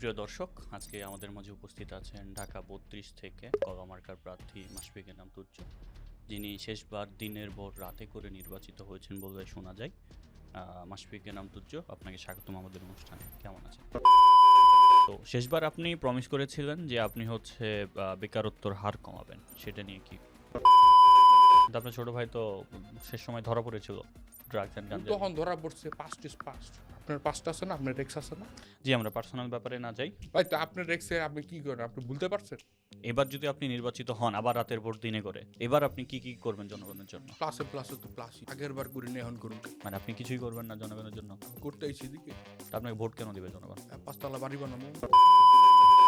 প্রিয় দর্শক, আজকে আমাদের মাঝে উপস্থিত আছেন ঢাকা ৩২ থেকে কলামার্কার প্রার্থী মাশফিক এনাম তুর্য, যিনি শেষবার দিনের ভোর রাতে করে নির্বাচিত হয়েছেন বলে শোনা যায়। মাশফিক এনাম তুর্য, আপনাকে স্বাগতম আমাদের অনুষ্ঠানে। কেমন আছেন? তো শেষবার আপনি প্রমিস করেছিলেন যে আপনি হচ্ছে বেকারত্বর হার কমাবেন, সেটা নিয়ে কি? আপনার ছোট ভাই তো শেষ সময় ধরা পড়েছিল ড্রাগস অ্যান্ড গাঞ্জা। তখন ধরা পড়ছে পাস্ট ইজ পাস্ট। আপনার পাস্ট আছে না, আপনার রেক্স আছে না? জি, আমরা পার্সোনাল ব্যাপারে না যাই। ভাই তো আপনার রেক্সে আপনি কি করেন, আপনি ভুলতে পারছেন? এবার যদি আপনি নির্বাচিত হন আবার রাতের ভোট দিনে করে, এবার আপনি কি কি করবেন জনগণের জন্য? প্লাসে প্লাসে তো প্লাসই, আগের বার করে নিয়ে এখন করুন। মানে আপনি কিছুই করবেন না জনগণের জন্য? করতে আইছি দিকে তা আপনাকে ভোট কেন দিবে জনগণ? 5 তলা বাড়ি বানাবো।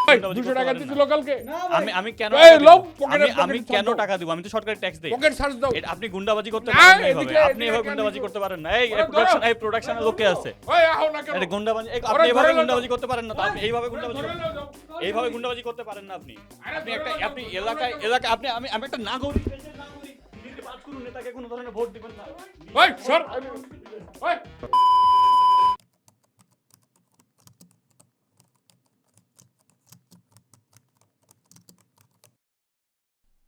গুন্ডাবাজি 200 করতে টাকা পারেন দিছিল না। কালকে। আমি কেন এই টাকা দিব? লোক, পকেটে আমি পকেটে কেন ছাড় দাও। টাকা দিব? আমি তো সরকারি ট্যাক্স দেই। পকেট সার্চ দাও। আপনি গুন্ডাবাজি করতে না, পারেন না এইভাবে। এদিকে, আপনি এভাবে এদিকে গুন্ডাবাজি কেন করতে পারেন না। এই ওরা ধরো। প্রোডাকশনের লোকে আছে। ওই আহো না কেন? এটা গুন্ডাবাজি, ওরা আপনি এভাবে ধরে নাও। গুন্ডাবাজি করতে পারেন না। তো আপনি এইভাবে গুন্ডাবাজি ধরে করতে- নাও যাও। এইভাবে গুন্ডাবাজি করতে পারেন না আপনি। আরে আপনি ধরে একটা নাও, আপনি ধরে এলাকায় নাও। এলাকা আপনি আমি একটা নাগরিক, দেশের নাগরিক, নির্বাচন করুন, নেতাকে কোনো ধরনের ভোট দিবেন না। ওই সর। ওই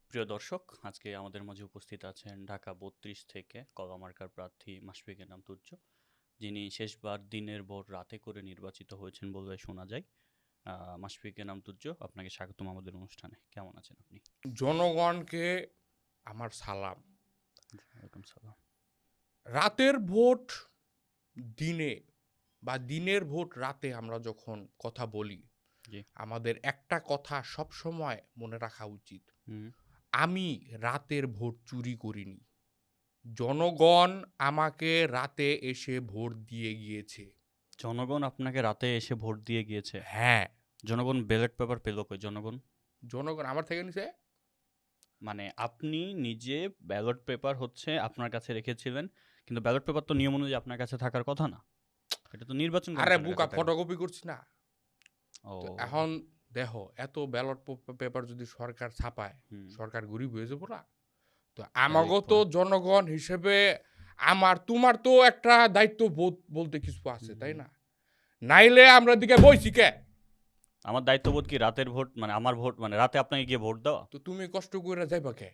প্রিয় দর্শক, আজকে আমাদের মাঝে উপস্থিত আছেন ঢাকা ৩২ থেকে কলামার্কার প্রার্থী মাশফিক এনাম তুর্য, যিনি শেষবার দিনের ভোর রাতে করে নির্বাচিত হয়েছেন বলে শোনা যায়। মাশফিক এনাম তুর্য, আপনাকে স্বাগতম আমাদের অনুষ্ঠানে। কেমন আছেন আপনি? জনগণকে আমার সালাম। ওয়েলকাম সালাম। রাতের ভোট দিনে বা দিনের ভোট রাতে আমরা যখন কথা বলি, জি। আমাদের একটা কথা সব সময় মনে রাখা উচিত। হুম। আমি রাতের ভোট চুরি করিনি। জনগণ আমাকে রাতে এসে ভোট দিয়ে গিয়েছে। জনগণ আপনাকে রাতে এসে ভোট দিয়ে গিয়েছে? হ্যাঁ, জনগণ ব্যালট পেপার পেল কই? জনগণ আমার থেকে নিছে। মানে আপনি নিজে ব্যালট পেপার হচ্ছে আপনার কাছে রেখেছিলেন, কিন্তু ব্যালট পেপার তো নিয়ম অনুযায়ী আপনার কাছে থাকার কথা না। এটা তো নির্বাচন আরে কমিশনের বুকা, কাছে থাকার- ফটোকপি করছি না। ও, তো এখন দেখো, এত ব্যালট পেপার যদি সরকার ছাপায়, হুম। সরকার গরিব হয়ে যাবো না? তো তাহলে আমাকে তো জনগণ হিসেবে তোমার তো একটা দায়িত্ব বোধ বলতে কিছু আছে, তাই না? নাইলে আমরা দিকে বইছি কে? আমার দায়িত্ববোধ কি রাতের ভোট, মানে আমার ভোট, মানে রাতে আপনাকে গিয়ে ভোট দেওয়া? তো তুমি কষ্ট করে যাইবা কে?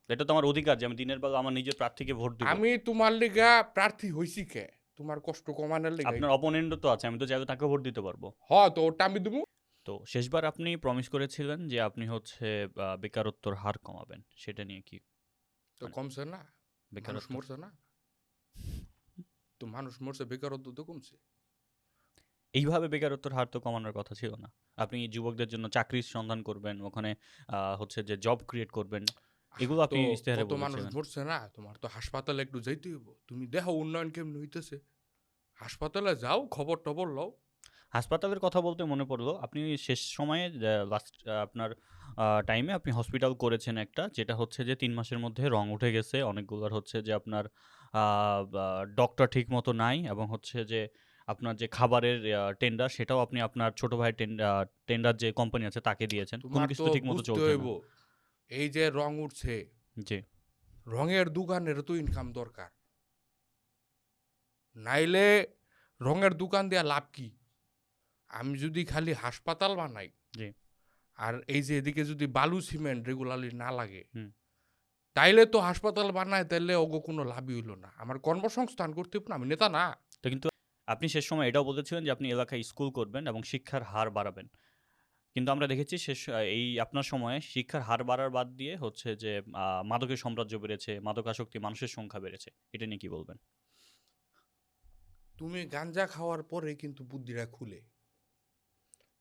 এটা তো আমার অধিকার যে আমি দিনের বেলা আমার নিজের প্রার্থীকে ভোট দিব। আমি তোমার লিগা প্রার্থী হইছি কে? তোমার কষ্ট কমানোর লিগা। আপনার অপোনেন্টও তো আছে, আমি তো চাইলে তাকে ভোট দিতে পারবো। তো ওটা আমি দেবো। তো শেষবার আপনি প্রমিস করেছিলেন যে আপনি হচ্ছে বেকারত্বর হার কমাবেন, সেটা নিয়ে কি? তো কমছে না? মানুষ বেকারত্ব মরছে না? তো মানুষ মরছে, বেকারত্ব তো কমছে। এইভাবে বেকারত্বের হার তো কমানোর কথা ছিল না। আপনি যুবকদের জন্য চাকরির সন্ধান করবেন, ওখানে হচ্ছে যে জব ক্রিয়েট করবেন, এগুলো আপনি তো ইশতেহারে কত মানুষ বলেছিলেন। মরছে না? তোমার তো হাসপাতালে একটু যাইতে হইব। তুমি দেখো উন্নয়ন কেমন হইতেছে। হাসপাতালে যাও, খবর টবর লও। হাসপাতালের কথা বলতে মনে পড়লো, আপনি শেষ সময়ে লাস্ট আপনার টাইমে আপনি হসপিটাল করেছেন একটা, যেটা হচ্ছে যে ৩ মাসের মধ্যে রং উঠে গেছে অনেকগুলোর, হচ্ছে যে আপনার ডক্টর ঠিক মতো নাই, এবং হচ্ছে যে আপনার যে খাবারের টেন্ডার, সেটাও আপনি আপনার ছোট ভাইয়ের টেন্ডার যে কোম্পানি আছে তাকে দিয়েছেন। কোনো তোমার কিছু তো তো ঠিক মতো বুঝতে চলছে হইব, না। এই যে রং উঠছে, জি। রঙের দোকানের তো ইনকাম দরকার। নাইলে রঙের দোকান দেয়া লাভ কি? আমি যদি খালি হাসপাতাল বানাই, জি। আর এই যে এদিকে যদি বালু সিমেন্ট রেগুলারলি না লাগে, হুম। তাইলে তো হাসপাতাল বানায়, তাইলে ওগো কোনো লাভই হইলো না। আমার কর্মসংস্থান করতে হবে না, আমি নেতা না। তো কিন্তু আপনি শেষ সময় এটাও বলেছিলেন যে আপনি এলাকায় স্কুল করবেন এবং শিক্ষার হার বাড়াবেন, কিন্তু আমরা দেখেছি এই আপনার সময়ে শিক্ষার হার বাড়ার বাদ দিয়ে হচ্ছে যে মাদকের সাম্রাজ্য বেড়েছে, মাদকাসক্তি মানুষের সংখ্যা বেড়েছে। এটা নিয়ে কি বলবেন? তুমি গাঞ্জা খাওয়ার পরে কিন্তু বুদ্ধিটা খুলে,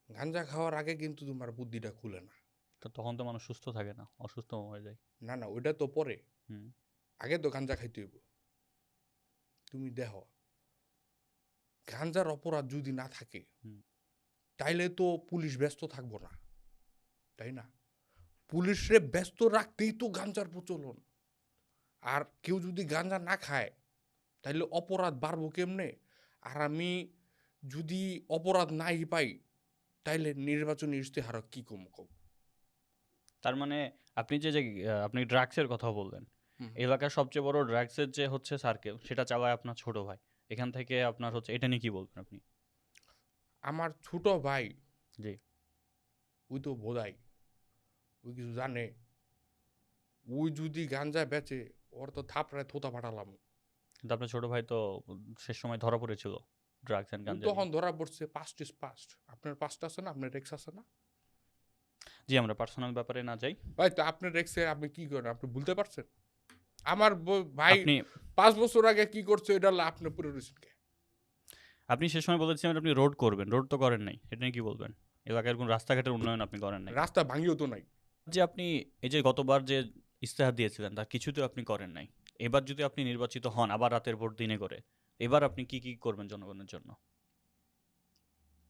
গাঞ্জা খাওয়ার আগে কিন্তু তোমার বুদ্ধিটা খুলে না। তো তখন তো মানুষ সুস্থ থাকে না, অসুস্থ হয়ে যায়। না না, ওইটা তো পরে। হুম। আগে তো গাঞ্জা খাইতে হইব। তুমি দেখো, গাঞ্জার অপরাধ যদি না থাকে, হুম। তাইলে তো পুলিশ ব্যস্ত থাকবো না, তাই না? পুলিশরে ব্যস্ত রাখতেই তো গাঞ্জার প্রচলন। আর কেউ যদি গাঞ্জা না খায়, তাইলে অপরাধ বাড়বো কেমনে? আর আমি যদি অপরাধ নাই পাই, তাইলে নির্বাচনী ইশতেহার কি কম কম। তার মানে আপনি যে যে আপনি ড্রাগসের কথা বললেন, এলাকার সবচেয়ে বড় ড্রাগসের যে হচ্ছে সার্কেল, সেটা চালায় আপনার ছোট ভাই। এখান থেকে আপনার হচ্ছে এটা নিয়ে কি বলবেন আপনি? আমার ছোট ভাই জি। ওই তো বোধাই ওই কিছু জানে, ওই যদি গাঞ্জা বেচে ওর তো থাপড়ায় থোতা ফাটালাম। কিন্তু আপনার ছোট ভাই তো শেষ সময় ধরা পড়েছিল ড্রাগস অ্যান্ড ও গাঞ্জা তখন নিয়ে। ধরা পড়ছে, পাস্ট ইজ পাস্ট। আপনার পাস্ট আছে না, আপনার রেক্স আছে না? জি, আমরা পার্সোনাল ব্যাপারে না যাই। ভাই তো আপনার রেক্সে আপনি কি করেন, আপনি ভুলতে পারছেন? আমার ভাই আপনি 5 বছর আগে কি করছে এটা আপনি পুরো রয়েছেন কে? আপনি সে সময় বলেছিলেন আপনি রোড করবেন, রোড তো করেন নাই, এটা নিয়ে কি বলবেন? এলাকার কোন রাস্তাঘাটের উন্নয়ন আপনি করেন নাই। রাস্তা ভাঙিও তো নাই। যে আপনি এই যে গতবার যে ইস্তেহার দিয়েছিলেন তার কিছুতে আপনি করেন নাই। এবার যদি আপনি নির্বাচিত হন আবার রাতের ভোট দিনে করে, এবার আপনি কি কি করবেন জনগণের জন্য?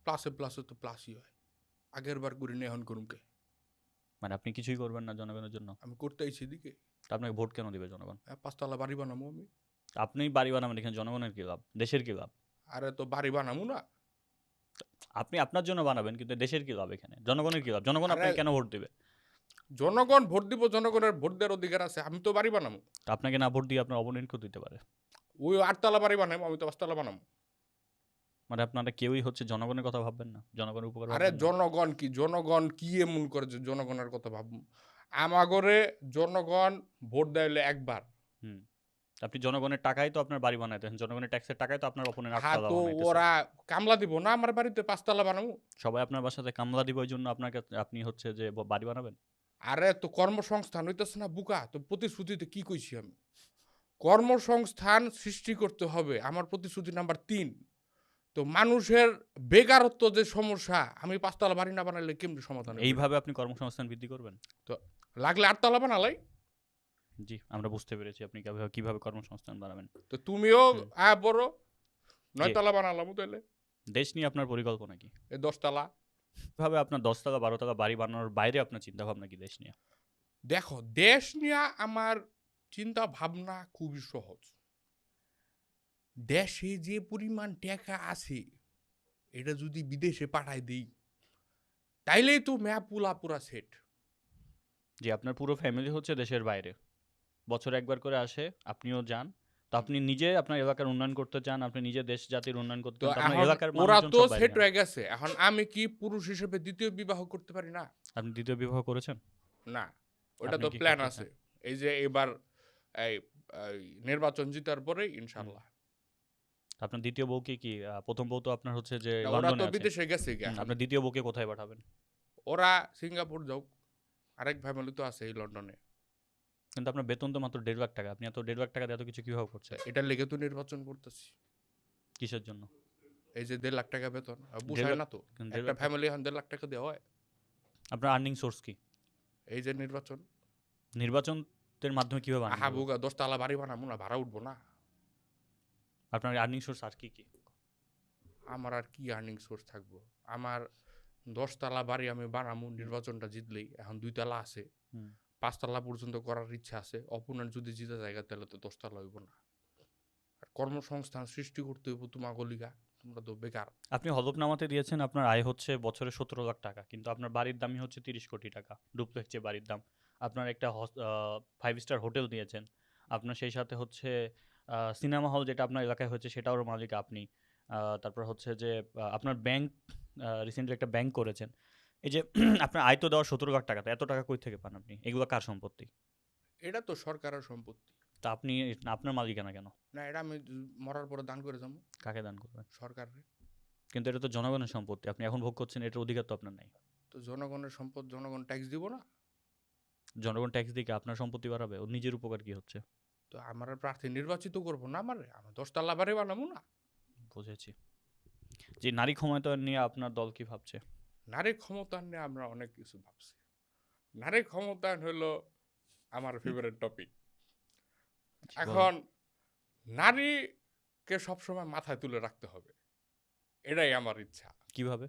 প্লাসে প্লাসে তো প্লাসই হয়। আগের বার করি না, এখন করুম কে? মানে আপনি কিছুই করবেন না জনগণের জন্য? আমি করতে আইছি দিকে। তা আপনাকে ভোট কেন দিবে জনগণ? 5 তলা বাড়ি বানাবো আমি। আপনি বাড়ি বানাবেন, এখানে জনগণের কি লাভ, দেশের কি লাভ? আরে তো বাড়ি বানাবো না। আপনি আপনার জন্য বানাবেন, কিন্তু দেশের কি লাভ এখানে, জনগণের কি লাভ? জনগণ আরে আপনাকে কেন ভোট দিবে? জনগণ ভোট দিব, জনগণের ভোট দেওয়ার অধিকার আছে। আমি তো বাড়ি বানাবো। তা আপনাকে না ভোট দিয়ে আপনার অপোনেন্টকেও দিতে পারে। ওই 8 তলা বাড়ি বানাবো, আমি তো 5 তলা বানাবো। মানে আপনারা কেউই হচ্ছে জনগণের কথা ভাববেন না, জনগণের উপকার আরে ভাববেন না। জনগণ কি এমন করে যে জনগণের কথা ভাববো? আমাগরে জনগণ ভোট দেয়লে একবার। হুম। আপনি জনগণের টাকায় তো আপনার বাড়ি বানাইতেছেন, জনগণের ট্যাক্সের টাকায় তো আপনার অপোনেন্ট হ্যাঁ, আটতলা তো বানাইতেছে। ওরা কামলা দিব না আমার বাড়িতে 5 তলা বানাবো? সবাই আপনার বাসাতে কামলা দিব ওই জন্য আপনাকে, আপনি হচ্ছে যে বাড়ি বানাবেন? আরে তো কর্মসংস্থান হইতেছে না বুকা, তো প্রতিশ্রুতিতে কি কইছি আমি? কর্মসংস্থান সৃষ্টি করতে হবে, আমার প্রতিশ্রুতি নাম্বার 3। তো মানুষের বেকারত্ব যে সমস্যা, আমি 5 তলা বাড়ি না বানাইলে কেমনি সমাধান হবে? এইভাবে আপনি কর্মসংস্থান বৃদ্ধি করবেন? তো লাগলে 8 তলা বানালাই। জি, আমরা বুঝতে পেরেছি আপনি কিভাবে কিভাবে কর্মসংস্থান বানাবেন। তো তুমিও হুম। বড় জি। 9 তলা বানালাম তাহলে, দেশ নিয়ে আপনার পরিকল্পনা কি? এই 10 তলা। কিভাবে আপনার 10 তলা 12 তলা বাড়ি বানানোর বাইরে আপনার চিন্তা ভাবনা কি দেশ নিয়ে? দেখো, দেশ নিয়ে আমার চিন্তা ভাবনা খুবই সহজ। দেশে যে পরিমাণ টাকা আছে এটা যদি বিদেশে পাঠাই দিই, তাইলেই তো ম্যাপ পুরা সেট। জি, আপনার পুরো ফ্যামিলি হচ্ছে দেশের বাইরে, বছরে একবার করে আসে, আপনিও যান। তো আপনি নিজে আপনার এলাকার উন্নয়ন করতে চান, আপনি নিজে দেশ জাতির উন্নয়ন করতে তো চান, তো আপনার এখন এলাকার ওরা মানুষজন তো সব বাইরে সেট কেন? হয়ে গেছে, এখন আমি কি পুরুষ হিসেবে দ্বিতীয় বিবাহ করতে পারি না? আপনি দ্বিতীয় বিবাহ করেছেন? না, ওটা আপনি তো কি প্ল্যান করতে আছে। চান? এই যে এবার এই এই নির্বাচন জিতার পরে ইনশাল্লাহ। আপনার দ্বিতীয় বউকে কি প্রথম বউ তো আপনার হচ্ছে যে না, ওরা তো লন্ডনে আছে। বিদেশে গেছে গিয়া এখন। আপনার দ্বিতীয় বউকে কোথায় পাঠাবেন? ওরা সিঙ্গাপুর যাও, আরেক ফ্যামিলি তো আছে এই লন্ডনে। কিন্তু আপনার বেতন তো মাত্র 1.5 লাখ টাকা, আপনি এত 1.5 লাখ টাকা দিয়ে এত কিছু কিভাবে করছেন? এটার লেগে তো নির্বাচন করতেছি। কিসের জন্য? এই যে 1.5 লাখ টাকা বেতন 1.5 বুঝায় লাখ? না তো? কিন্তু 1.5 একটা লাখ টাকা? ফ্যামিলি এখন 1.5 লাখ টাকা দেওয়া হয়। আপনার আর্নিং সোর্স কি? এই যে নির্বাচন। নির্বাচনের মাধ্যমে কিভাবে আর্নিং আহা হবে? বুগা 10 তলা বাড়ি বানাবো না, ভাড়া উঠবো না? আপনার আর্নিং সোর্স আর কি কি? আমার আর কি আর্নিং সোর্স থাকবো? আমার 10 তলা বাড়ি আমি বানাবো নির্বাচনটা জিতলেই। এখন 2 তলা আছে, হুম। 5 তলা পর্যন্ত করার ইচ্ছা আছে। অপোনেন্ট যদি জিতে জায়গা তাহলে তো 10 তলা হইব না। আর কর্মসংস্থান সৃষ্টি করতে হইব তোমাকে লিগা, তোমরা তো বেকার। আপনি হলফনামাতে দিয়েছেন আপনার আয় হচ্ছে বছরে 17 লাখ টাকা, কিন্তু আপনার বাড়ির দামই হচ্ছে 30 কোটি টাকা, ডুপ্লেক্স যে বাড়ির দাম। আপনার একটা 5 স্টার হোটেল দিয়েছেন, আপনার সেই সাথে হচ্ছে সিনেমা হল যেটা আপনার এলাকায় হচ্ছে সেটারও মালিক আপনি। তারপর হচ্ছে যে আপনার ব্যাংক, রিসেন্টলি একটা ব্যাংক করেছেন। এই যে আপনার আয় তো দেওয়া 17 লাখ টাকা, তো এত টাকা কই থেকে পান আপনি? এগুলো কার সম্পত্তি? এটা তো সরকারের সম্পত্তি। তা আপনি আপনার মালিকানা কেন? না, এটা আমি মরার পরে দান করে যাবো কাকে দান করবেন? সরকারে। কিন্তু এটা তো জনগণের সম্পত্তি, আপনি এখন ভোগ করছেন, এটার অধিকার তো আপনার নাই। তো জনগণের সম্পদ জনগণ ট্যাক্স দিব না? জনগণ ট্যাক্স দিয়ে কি আপনার সম্পত্তি বাড়াবে? ওর নিজের উপকার কি হচ্ছে? তো আমার প্রার্থী নির্বাচিত করবো না আমার? আমি 10 তলা বাড়ি বানাবো না? বুঝেছি। যে নারী ক্ষমতায়ন নিয়ে আপনার দল কি ভাবছে? নারী ক্ষমতায়ন নিয়ে আমরা অনেক কিছু ভাবছি। নারী ক্ষমতায়ন হলো আমার ফেভারিট টপিক। জি, বলেন। এখন নারীকে সবসময় মাথায় তুলে রাখতে হবে, এটাই আমার ইচ্ছা। কিভাবে?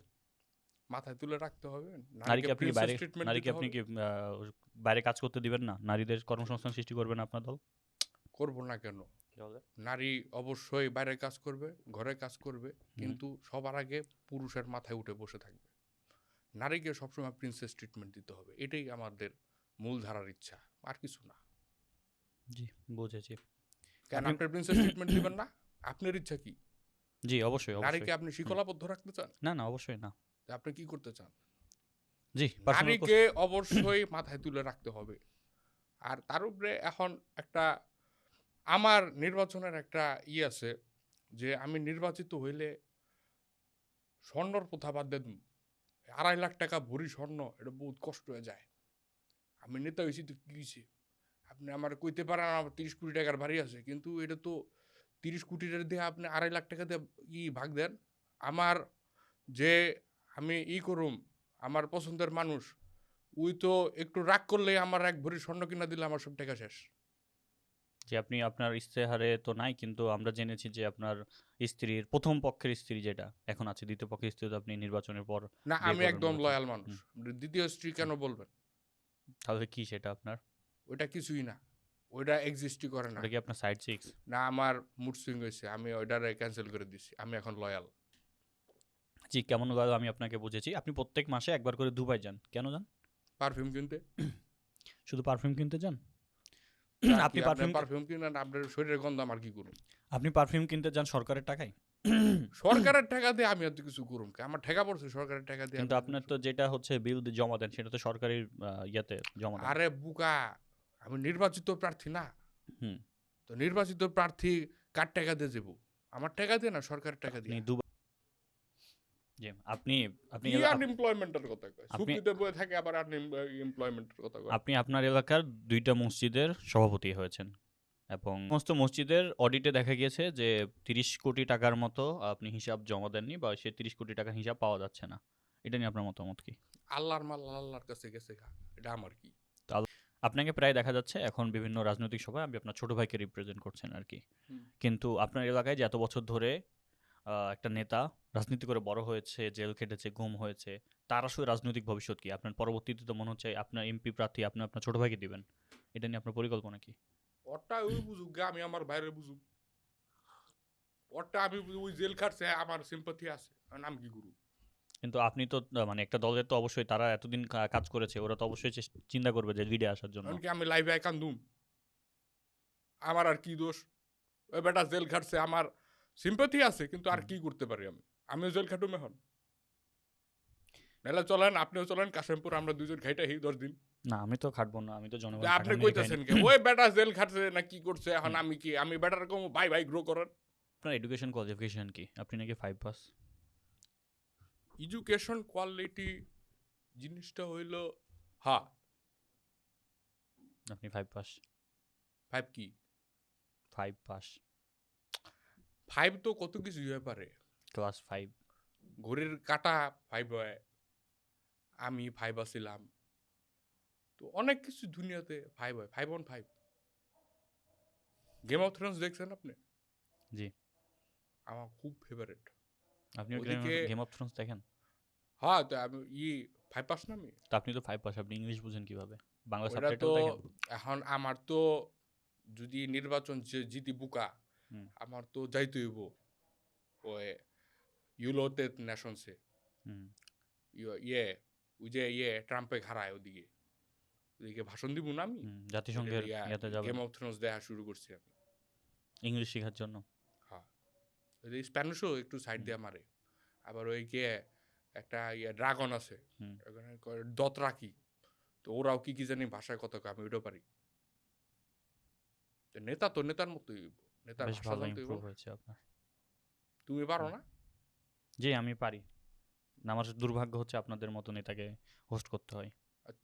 মাথায় তুলে রাখতে হবে, নারীকে আপনি কি প্রিন্সেস বাইরে ট্রিটমেন্ট নারীকে দিতে আপনি হবে। কি বাইরে কাজ করতে দিবেন না? নারীদের কর্মসংস্থান সৃষ্টি করবেন আপনার দল? করবো না কেন? নারী অবশ্যই বাইরে কাজ করবে, ঘরে কাজ করবে, কিন্তু সবার আগে পুরুষের মাথায় উঠে বসে থাকবে। নারীকে সবসময় প্রিন্সেস ট্রিটমেন্ট দিতে হবে, এটাই আমাদের মূলধারার ইচ্ছা, আর কিছু না। জি, বুঝেছি। কেন আপনি আপনার প্রিন্সেস ট্রিটমেন্ট দিবেন না? আপনার ইচ্ছা কি? জি, অবশ্যই, নারীকে অবশ্যই। আপনি হুম। শিকলাবদ্ধ রাখতে চান? না, না, অবশ্যই না। তা আপনি কি করতে চান? জি, পার্সোনাল নারীকে অবশ্যই মাথায় তুলে রাখতে হবে। আর তার উপরে এখন একটা আমার নির্বাচনের একটা আছে যে আমি নির্বাচিত হইলে স্বর্ণর প্রথা বাদ দিয়ে দিমু। ২.৫ লাখ টাকা ভরি স্বর্ণ এটা বহুত কষ্ট হয়ে যায়। আমি নেতা হইছি তো কি হইছে? আপনি আমারে কইতে পারেন আমার ৩০ কোটি টাকার বাড়ি আছে। কিন্তু এটা তো ৩০ কোটি টাকা দিয়ে আপনি ২.৫ লাখ টাকা দিয়ে ভাগ দেন। আমার যে আমি করুম, আমার পছন্দের মানুষ, ওই তো একটু রাগ করলেই আমার ১ ভরি স্বর্ণ কিনা দিলে আমার সব টাকা শেষ। যে আপনি আপনার ইশতেহারে তো নাই, কিন্তু আমরা জেনেছি যে আপনার স্ত্রীর ১ম পক্ষের স্ত্রী যেটা এখন আছে, ২য় পক্ষের স্ত্রী তো আপনি নির্বাচনের পর না, বিয়ে আমি করবেন একদম বলেছেন। লয়াল মানুষ। হুম, ২য় স্ত্রী হুম। কেন বলবেন? তাহলে কি সেটা আপনার? ওইটা কিছুই না। ওইটা এক্সিস্টই করে না। ওটা কি আপনার সাইড চিকস? না, আমার মুড সুইং হইছে। আমি ওইটারে ক্যানসেল করে দিছি। আমি এখন লয়াল। জি, কেমন ভাবে আমি আপনাকে বুঝেছি। আপনি প্রত্যেক মাসে একবার করে দুবাই যান। কেন যান? পারফিউম কিনতে। শুধু পারফিউম কিনতে যান? তা কি আপনি আপনি পারফিউম পারফিউম কিনেন, আপনার শরীরের গন্ধ আমার কি করুম? আপনি পারফিউম কিনতে যান সরকারের টাকায়? সরকারের টাকা দিয়ে আমি এত কিছু করুম কে? আমার ঠেকা পড়ছে সরকারের টাকা দিয়ে কিন্তু আমি এত আপনার কিছু। তো যেটা হচ্ছে বিল জমা দেন সেটা তো সরকারি ইয়াতে জমা দেন। আরে বুকা, আমি নির্বাচিত প্রার্থী না। হুম। তো নির্বাচিত প্রার্থী কার টাকা দিয়ে যাবো? আমার টাকা দিয়ে না, সরকারের টাকা আপনি দিয়া। জি, আপনি আপনি কি এলা আপ আনএমপ্লয়মেন্টের কথা কয়? আপনি সুপ্রিতে বয়ে থাকে আবার এমপ্লয়মেন্টের কথা কয়। আপনি আপনার এলাকার ২ টা মসজিদের সভাপতি হয়েছেন এবং সমস্ত মসজিদের অডিটে দেখা গিয়েছে যে ৩০ কোটি টাকার মতো আপনি হিসাব জমা দেননি বা সে ৩০ কোটি টাকার হিসাব পাওয়া যাচ্ছে না। এটা নিয়ে আপনার মতামত কি? আল্লাহর মাল আল্লাহর কাছে গেছে গা। এটা আমার কি? তো আপনাকে প্রায় দেখা যাচ্ছে এখন বিভিন্ন রাজনৈতিক সভায় আপনি আপনার ছোট ভাইকে রিপ্রেজেন্ট করছেন আরকি। হুম। কিন্তু আপনার এলাকায় যে এত বছর ধরে একটা নেতা রাজনীতি করে বড় হয়েছে, জেল খেটেছে, গুম হয়েছে, তার আসলে রাজনৈতিক ভবিষ্যৎ কি? আপনার পরবর্তীতে তো মনে হচ্ছে আপনার এমপি প্রার্থী আপনি আপনার ছোট ভাইকে দিবেন। এটা নিয়ে আপনার পরিকল্পনা কি? ওরটা ওই বুঝুক গে, আমি আমার বাইরে বুঝুক। ওরটা আমি ওই জেল খাটছে, আমার সিম্পাথি আছে। আমি কি করু? কিন্তু আপনি তো মানে একটা দলের তো অবশ্যই তারা এতদিন কাজ করেছে, ওরা তো অবশ্যই চিন্তা করবে যে লিডে আসার জন্য। এমনকি আমি লাইভে কান্দুম। আমার আর কি দোষ? ওই বেটা জেল খাটছে, আমার সিম্পাথি আছে, কিন্তু আর হুম। কি করতে পারি আমি? আমিও জেল খাটুম এখন। নাহলে চলেন, আপনিও চলেন কাশেমপুর, আমরা দুজন খাইটা ১০ দিন। না, আমি তো খাটবো না। আমি তো জনগণের টাকা আপনি নিয়ে খাইনি। কইতেছেন কে? ওই বেটা জেল খাটছে না কি করছে, এখন হুম। আমি কি? আমি বেটার কম ভাই ভাই গ্রো করেন। আপনার এডুকেশন কোয়ালিফিকেশন কি? আপনি নাকি 5 পাস? এডুকেশন কোয়ালিটি জিনিসটা হইল, হ্যাঁ, আপনি 5 পাস? 5 কি? 5 পাস। 5 তো কত কিছু হয়ে পারে। ক্লাস 5। ঘড়ির কাঁটা 5 হয়, আমি 5 আছিলাম। তো অনেক কিছু দুনিয়াতে 5 হয়। 5 on 5। গেম অফ থ্রোনস দেখছেন আপনি? জি। আমার খুব ফেভারিট। আপনিও ওদিকে গেম অফ থ্রোনস দেখেন? হ্যাঁ, তো আমি 5 পাস না আমি? তো আপনি তো 5 পাস, আপনি ইংলিশ বুঝেন কিভাবে? বাংলা ওইটা তো সাবটাইটেল দেখেন? এখন আমার তো যদি নির্বাচন জিতি বুকা, হুম, আমার তো যাইতে হইব ওই ইউরোতে নেশনসে। হুম, ইয়ে ওই যে ট্রাম্পে হারায় ওদিকে, ওদিকে ভাষণ দিব না আমি। হুম। জাতিসংঘের ইয়াতে যাবেন গেম অফ থ্রোনস দেখা শুরু করছি আমি। ইংলিশ শেখার জন্য? হ্যাঁ, ওই যে স্প্যানিশও একটু সাইড হুম, দিয়ে মারে। আবার ওই গিয়ে একটা ড্রাগন আছে, হুম। ওখানে দতরাকি। তো ওরাও কি কি জানি ভাষায় কত কয়, আমি ওইটাও পারি। তো নেতা তো নেতার মতোই হইব, নেতার বেশ ভাষা ভালো জানতে হইব ইমপ্রুভ না? হয়েছে আপনার। তুমি পারো হুম। না? জি, আমি পারি। না, আমার দুর্ভাগ্য হচ্ছে আপনাদের মতো নেতাকে হোস্ট করতে হয়।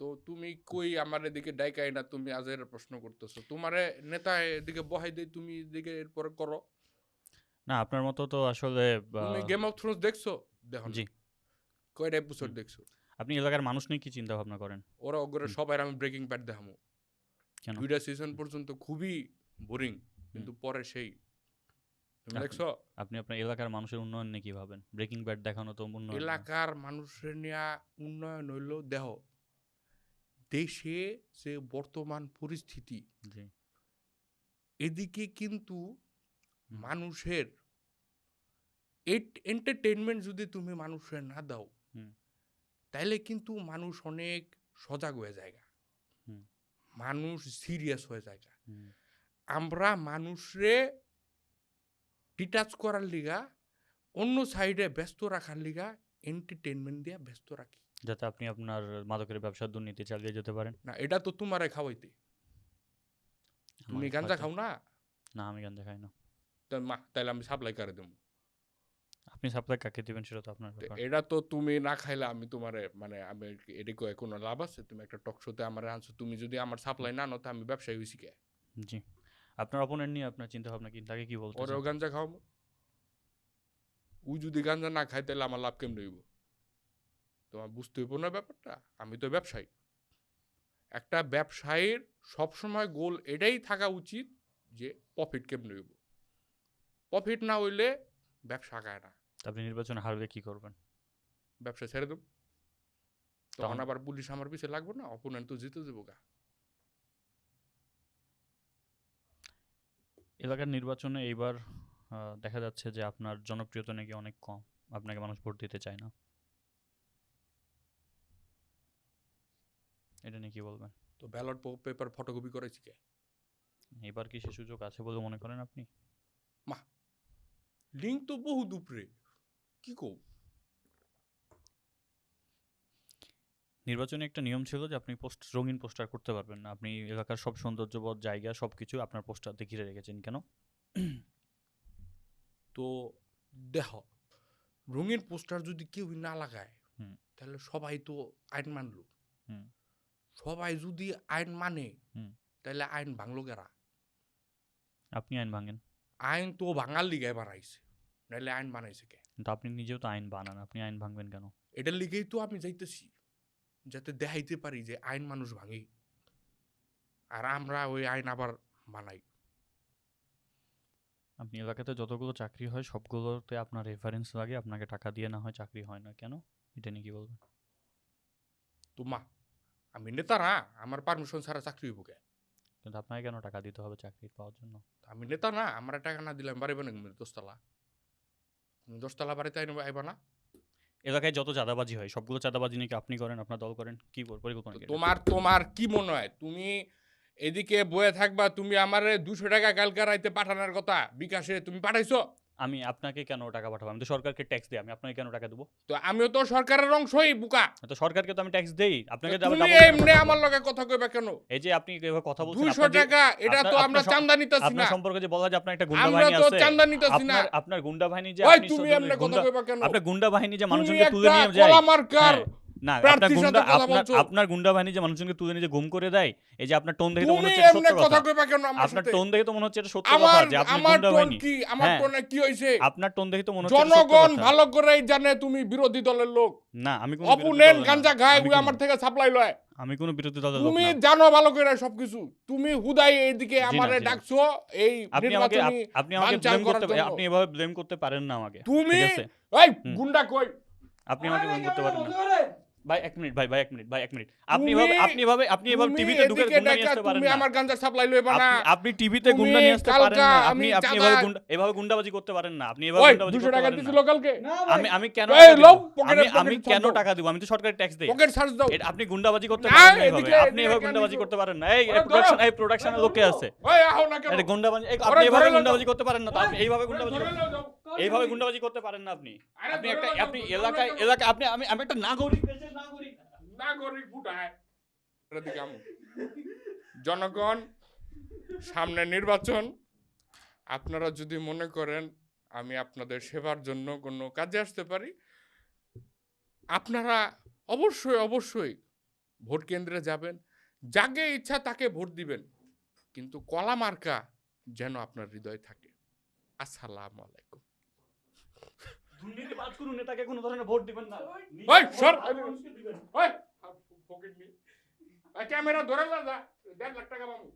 তো তুমি কই আমার এদিকে ডাইকাই না, তুমি আজের প্রশ্ন করতেছো? তোমারে নেতা এদিকে বহাই দেই, তুমি এদিকে এরপরে করো। না, আপনার মতো তো আসলে তুমি গেম অফ থ্রোনস দেখছো? দেখো জি। নাই? কয়টা এপিসোড হুম। দেখছো? আপনি এলাকার মানুষ নিয়ে কি চিন্তা ভাবনা করেন? ওরা ওগরে হুম, সবাই আমি ব্রেকিং ব্যাড দেখামু। কেন? 2টা সিজন হুম, পর্যন্ত খুবই বোরিং, হুম। কিন্তু পরে সেই। তুমি আপনি দেখছো? আপনি আপনার এলাকার মানুষের উন্নয়ন নিয়ে কি ভাবেন? ব্রেকিং ব্যাড দেখানো তো উন্নয়ন না। এলাকার মানুষের নিয়া উন্নয়ন হইল, দেহ দেশে যে বর্তমান পরিস্থিতি, জি। এদিকে কিন্তু হুম, মানুষের এন্টারটেনমেন্ট যদি তুমি মানুষের না দাও, হুম, তাইলে কিন্তু মানুষ অনেক সজাগ হয়ে যায়, হুম, মানুষ সিরিয়াস হয়ে যায়। হুম, আমরা মানুষরে ডিটাচ করার লিগা অন্য সাইডে ব্যস্ত রাখার লিগা এন্টারটেইনমেন্ট দিয়া ব্যস্ত রাখি। যাতে আপনি আপনার মাদকের ব্যবসার দুর্নীতি চালিয়ে যেতে পারেন। না এটা তো তোমারে খাওয়াইতে। তুমি আমার গাঞ্জা হয়তো- খাও না? না, আমি গাঞ্জা খাই না। তাইলে আমি সাপ্লাই করে দেবো। আপনি সাপ্লাই কাকে দিবেন সেটা তো আপনার তো ব্যাপার। এটা তো তুমি না খাইলে আমি তোমারে মানে আমি এটা কয়ে কোনো লাভ আছে? তুমি একটা টক শোতে আমার আনছো, তুমি যদি আমার সাপ্লাই না নাও তো আমি ব্যবসায়ী হইছি কে? জি। আপনার অপোনেন্ট নিয়ে আপনার চিন্তা ভাবনা কি, তাকে কি বলতে ওরেও চান? গাঞ্জা খাওয়াবো। ও যদি গাঞ্জা না খায় তাহলে আমার লাভ কেমন হইব? তোমার বুঝতে হইব না ব্যাপারটা? আমি তো ব্যবসায়ী। একটা ব্যবসায়ীর সবসময় গোল এটাই থাকা উচিত যে প্রফিট কেমন হইব। প্রফিট না হইলে ব্যবসা আগায় না। আপনি নির্বাচনে হারলে কি করবেন? ব্যবসা ছেড়ে দেব। তখন তখন আবার পুলিশ আমার পিছে লাগবে না, অপোনেন্ট তো জিতে যাবো গা। এলাকার নির্বাচনে এইবার দেখা যাচ্ছে যে আপনার জনপ্রিয়তা নাকি অনেক কম, আপনাকে মানুষ ভোট দিতে চায় না। এটা নিয়ে কি বলবেন? তো ব্যালট পেপার ফটোকপি করেছি কে? এবার কি সে সুযোগ আছে বলে মনে করেন আপনি? লিঙ্ক তো বহু দুপরে কি কো? নির্বাচনে একটা নিয়ম ছিল যে আপনি রঙিন পোস্টার করতে পারবেন না। আপনি এলাকার সব সৌন্দর্যবোধ জায়গা সবকিছু আপনার পোস্টার দিয়ে ঘিরে রেখেছেন কেন? তো দেখ, রঙিন পোস্টার যদি কেউ না লাগায় হুম। তাহলে সবাই তো আইন মানলো। হুম। সবাই যদি আইন মানে হুম। তাহলে আইন ভাঙলো কেরা? আপনি আইন ভাঙেন, আইন তো ভাঙার লিগায় বানাইছে, নাহলে আইন বানাইছে কে? কিন্তু আপনি নিজেও তো আইন বানান, আপনি আইন ভাঙবেন কেন? এটার লিগেই তো আমি যাইতেছি, যাতে দেখাইতে পারি যে আইন মানুষ ভাঙে আর আমরা ওই আইন আবার বানাই। আপনি এলাকাতে যতগুলো চাকরি হয় সবগুলোতে আপনার রেফারেন্স লাগে, আপনাকে টাকা দিয়ে না হয় চাকরি হয় না কেন? এটা নিয়ে কি বলবেন? তো মা, আমি নেতা না, আমার পারমিশন ছাড়া চাকরি হইব কে? কিন্তু আপনাকে কেন টাকা দিতে হবে চাকরি পাওয়ার জন্য? আমি নেতা না, আমার টাকা না দিলে আমি বাড়ি বানাই 10 তলা। তুমি 10 তলা বাড়িতে আইবা না? এলাকায় যত চাঁদাবাজি হয় সবগুলো চাঁদাবাজি নাকি আপনি করেন, আপনার দল করেন, কি পরিকল্পনা তো কি? তোমার কি মনে হয় তুমি এদিকে বয়ে থাকবা? তুমি আমারে 200 টাকা কালকে রাইতে পাঠানোর কথা বিকাশে, তুমি পাঠাইছো? আমি আপনাকে কেন টাকা পাঠাবো? আমি তো সরকারকে ট্যাক্স দিই, আমি আপনাকে কেন টাকা দেবো? তো আমিও তো সরকারের অংশই বুকা। তো সরকারকে তো আমি ট্যাক্স দেই, আপনাকে তো আবার তুমি double টাকা এমনি পাঠাবো। আমার লগে কথা কইবা কেন? এই যে আপনি এভাবে কথা বলছেন, 200 আপনার যে টাকা এটা তো আপনার- আমরা আপনার চান্দা নিতেছি না। আপনার সম্পর্কে যে বলা যে আপনার একটা গুন্ডা আমরা বাহিনী তো আছে, চান্দা নিতেছি না। আপনার গুন্ডা বাহিনী যে ওই আপনি তুমি শুধু এমনি কথা গুন্ডা, কইবা কেন? আপনার গুন্ডা বাহিনী যে তুমি মানুষজনকে তুলে একটা নিয়ে যায়, কলামার্কার হ্যাঁ, না আপনার প্রার্থীর গুন্ডা, সাথে কথা বলছো। আপনার গুন্ডা বাহিনী যে মানুষজনকে তুলে নিয়ে যে গুম করে দেয়, এই যে আপনার টোন দেখে তো মনে তুমি হচ্ছে এটা এমনি সত্য কথা কথা। কইবা কেন আমার আপনার সাথে? টোন দেখে তো মনে হচ্ছে এটা সত্য কথা আমার যে আপনি আমার গুন্ডা টোন বাহিনী। কি? আমার হ্যাঁ, টোনে কি হইছে? আপনার টোন দেখে তো মনে হচ্ছে এটা সত্য জনগণ কথা। ভালো করেই জানে তুমি বিরোধী দলের লোক। না, আমি কোনো বিরোধী অপোনেন্ট দলের না। গাঞ্জা খায়, আমি ওই কোনো- আমার থেকে সাপ্লাই লয়। আমি কোনো বিরোধী দলের লোক তুমি না। জানো ভালো করে সবকিছু। তুমি হুদাই এইদিকে জি না, আমারে জি না। ডাকছো এই আপনি আমাকে নির্বাচনী আপনি আমাকে বানচাল ব্লেম করার করতে, জন্য। আপনি এভাবে ব্লেম করতে পারেন না আমাকে, তুমি ঠিক আছে? এই হুম। গুন্ডা কই? আপনি আমাকে ব্লেম করতে পারেন না। ভাই এক মিনিট, ভাই এক মিনিট, ভাই এক মিনিট। আপনি তুমি- আপনি এভাবে তুমি টিভিতে ঢুকে এদিকে গুন্ডা নিয়ে ডাকা আসতে পারেন তুমি না। আমার গাঞ্জা সাপ্লাই লইবা না। আপনি টিভিতে তুমি গুন্ডা নিয়ে আসতে পারেন কালকা না। আমি আপনি চাঁদা- এভাবে গুন্ডাবাজি করতে পারেন না। আপনি এভাবে ওই গুন্ডাবাজি 200 করতে টাকা পারেন দিছিল না। কালকে? আমি কেন এই টাকা দিব? লও, পকেটে আমি পকেটে কেন ছাড় দাও। টাকা দিব? আমি তো সরকারের ট্যাক্স দেই। পকেট সার্চ দাও। আপনি গুন্ডাবাজি করতে না, পারেন না এভাবে। এদিকে- আপনি এভাবে এদিকে গুন্ডাবাজি কেন করতে পারেন না। এই ওরে ধরো। প্রোডাকশনের লোকে আছে। ওই আহো না কেন? এটা গুন্ডাবাজি, ওরে আপনি এভাবে ধরে লও গুন্ডাবাজি যাও। করতে পারেন না। তো আপনি এইভাবে গুন্ডাবাজি ধরে করতে- লও যাও। এইভাবে গুন্ডাবাজি করতে পারেন না আপনি। আরে আপনি ধরে একটা লও যাও, আপনি ধরে লও এলাকা যাও। আমি একটা নাগরিক, দেশের নাগরিক। নাগরিক ফুটায়। এদিকে আমু। জনগণ, সামনে নির্বাচন। আপনারা যদি মনে করেন আমি আপনাদের সেবার জন্য কোনো কাজে আসতে পারি, আপনারা অবশ্যই ভোট কেন্দ্রে যাবেন, যাকে ইচ্ছা তাকে ভোট দিবেন, কিন্তু কলা মার্কা যেন আপনার হৃদয়ে থাকে। আসসালামু আলাইকুম। দুর্নীতিবাজ কোনো নেতাকে কোনো ধরনের ভোট দিবেন না। ওই, সর। মানুষকে দিবেন। ওই, ক্যামেরা ধরে না যা, 1.5 লাখ টাকা পাবো।